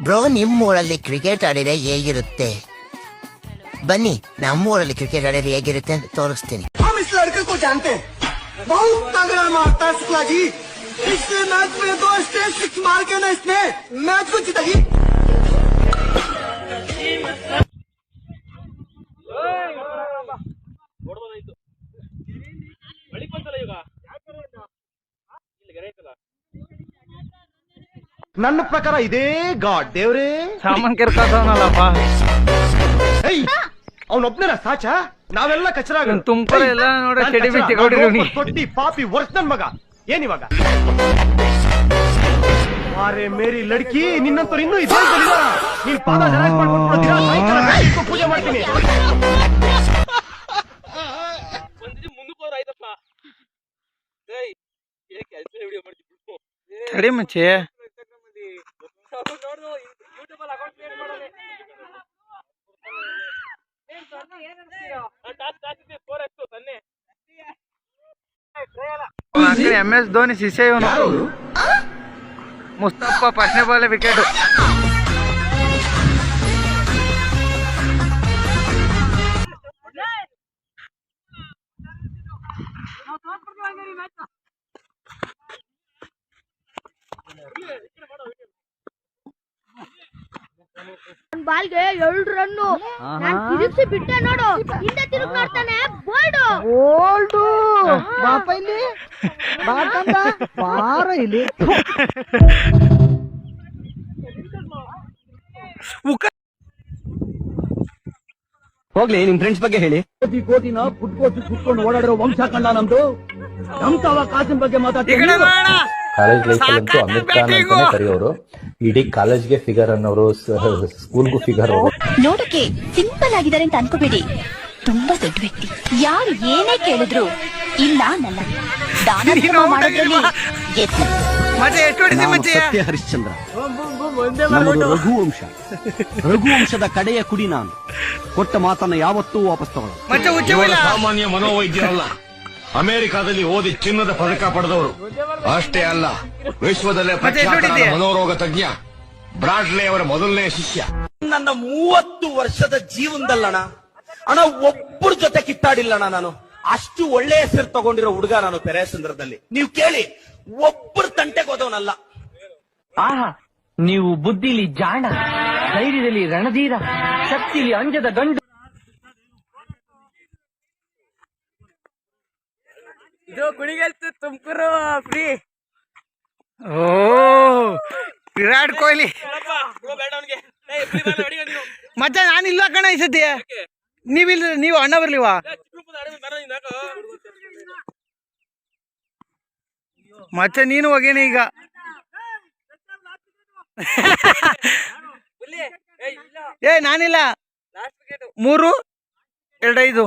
Bro, ನಿಮ್ಮೂರಲ್ಲಿ cricket ಆಡಿದ್ರೆ ಹೇಗಿರುತ್ತೆ? ಬನ್ನಿ, ನಮ್ಮೂರಲ್ಲಿ ಕ್ರಿಕೆಟ್ ಆಡಿದ್ರೆ ಹೇಗಿರುತ್ತೆ ಅಂತ ತೋರಿಸ್ತೀನಿ. पिछले मैच में 2 स्ट्रेट सिक्स मार के ना इसने मैच को जीता ही। ನನ್ನ ಪ್ರಕಾರ ಇದೇ ಗಾಡ್ ದೇವ್ರೇ ಸಾಮಾನ್ ಕೆರ್ಕಾತವನಲ್ಲಪ್ಪ. ಅವನೊಬ್ನ ಸಾಚ, ನಾವೆಲ್ಲ ಕಚರ ತುಮಕೂರು ಎಲ್ಲ ನೋಡ ಚಡಿ ಬಿಚ್ಚಿ ಕೊಟ್ಟಿರಿ. ತೊಟ್ಟಿ ಪಾಪಿ ವರ್ಷ ನನ್ ಮಗ ಏನಿವಾಗ? ಅರೆ ಮೇರಿ ಲಡ್ಕಿ, ನಿನ್ನಂತವ್ರು ಇನ್ನೂ ಇದೆ. ನೀನ್ ಪಾದ ಮಾಡ್ಕೊಂಡು ಪೂಜೆ ಮಾಡ್ತೀನಿ. ತಡಿ ಮಚ್ಚೆ, MS ಧೋನಿ ಶಿಷ್ಯ ಇವನು. ಮುಸ್ತಫಾ ಫಸ್ಟ್ನೇ ಬಾಲ್ ವಿಕೆಟ್. ಬಾಲ್ಗೆ 2 ರನ್ನು ನಾನು ತಿರುಗಿಸಿ ಬಿಟ್ಟೆ ನೋಡು. ಹಿಂದೆ ತಿರುಗಿ ನೋಡ್ತಾನೆ, ಬೋಲ್ಡು ಬೋಲ್ಡು. ಬಾಪ ಇಲ್ಲಿ ಬಾಟಂದ ಬಾರ ಇಲ್ಲಿ. ಹೋಗ್ಲಿ, ನಿಮ್ ಫ್ರೆಂಡ್ಸ್ ಬಗ್ಗೆ ಹೇಳಿ. ಕೋಟಿನ ಕುಟ್ಕೊಂಡು ಓಡಾಡಿರೋ ವಂಶ ಕಂಡ ನಮ್ದು. ನಮ್ತಾವ ಕಾಸಿನ ಬಗ್ಗೆ ಮಾತಾಡ್ತೀವಿ. ಕಾಲೇಜ್ ಲೈಫ್ ಅಂತೂ ಅಮೀರ್ ಖಾನ್ ಅಂತಾನೆ ಕರೆಯೋರು. ಇಡೀ ಕಾಲೇಜ್ಗೆ ಫಿಗರ್ ಅನ್ನೋರು, ಸ್ಕೂಲ್ಗೂ ಫಿಗರ್ ಅವರು. ನೋಡಕ್ಕೆ ಸಿಂಪಲ್ ಆಗಿದ್ದಾರೆ ಅಂತ ಅನ್ಕೋಬೇಡಿ, ತುಂಬಾ ದೊಡ್ಡ ವ್ಯಕ್ತಿ. ಯಾರು ಏನೇ ಕೇಳಿದ್ರು ಇಲ್ಲ ಅನ್ನಲ್ಲ. ದಾನ ಧರ್ಮ ಮಾಡೋದ್ರಲ್ಲಿ ಗೆದ್ದು. ಸತ್ಯ ಹರಿಶ್ಚಂದ್ರ, ನಮ್ಮದು ರಘುವಂಶ. ರಘುವಂಶದ ಕಡೆಯ ಕುಡಿ ನಾನು. ಕೊಟ್ಟ ಮಾತನ್ನ ಯಾವತ್ತೂ ವಾಪಸ್ ತಗೊಳ್ಳ. ಸಾಮಾನ್ಯ ಮನೋವೈದ್ಯರಲ್ಲ, ಅಮೆರಿಕಾದಲ್ಲಿ ಓದಿ ಚಿನ್ನದ ಪದಕ ಪಡೆದವರು. ಅಷ್ಟೇ ಅಲ್ಲ, ವಿಶ್ವದಲ್ಲೇ ಪ್ರಖ್ಯಾತ ಮನೋರೋಗ ತಜ್ಞ ಬ್ರಾಡ್ಲೆ ಅವರ ಮೊದಲನೇ ಶಿಷ್ಯ. ನನ್ನ 30 ವರ್ಷದ ಜೀವನದಲ್ಲಣ ಅಣ್ಣ ಒಬ್ಬರ ಜೊತೆ ಕಿತ್ತಾಡಿಲ್ಲಣ್ಣ ನಾನು. ಅಷ್ಟು ಒಳ್ಳೆ ಹೆಸರು ತಗೊಂಡಿರೋ ಹುಡುಗ ನಾನು ಪೆರೇಸಂದ್ರದಲ್ಲಿ. ನೀವು ಕೇಳಿ, ಒಬ್ಬರು ತಂಟೆಗೆ ಹೋದವನಲ್ಲ. ಆಹಾ, ನೀವು ಬುದ್ಧಿಲಿ ಜಾಣ, ಧೈರ್ಯದಲ್ಲಿ ರಣಧೀರ, ಶಕ್ತಿಲಿ ಅಂಜದ ಗಂಡು. ಇದು ಕುಣಿಗಲ್ತು ತುಮಕೂರು ಫ್ರೀ. ಓ, ವಿರಾಟ್ ಕೊಹ್ಲಿ ಮಚ್ಚ. ನಾನಿಲ್ಲ ಕಣ ಈ ಸದ್ಯ. ನೀವಿಲ್ಲ, ನೀವು ಅಣ್ಣ ಬರ್ಲಿವಾ? ಮಚ್ಚ ನೀನು ಹೋಗೇನೆ ಈಗ. ನಾನಿಲ್ಲ. 3-2-5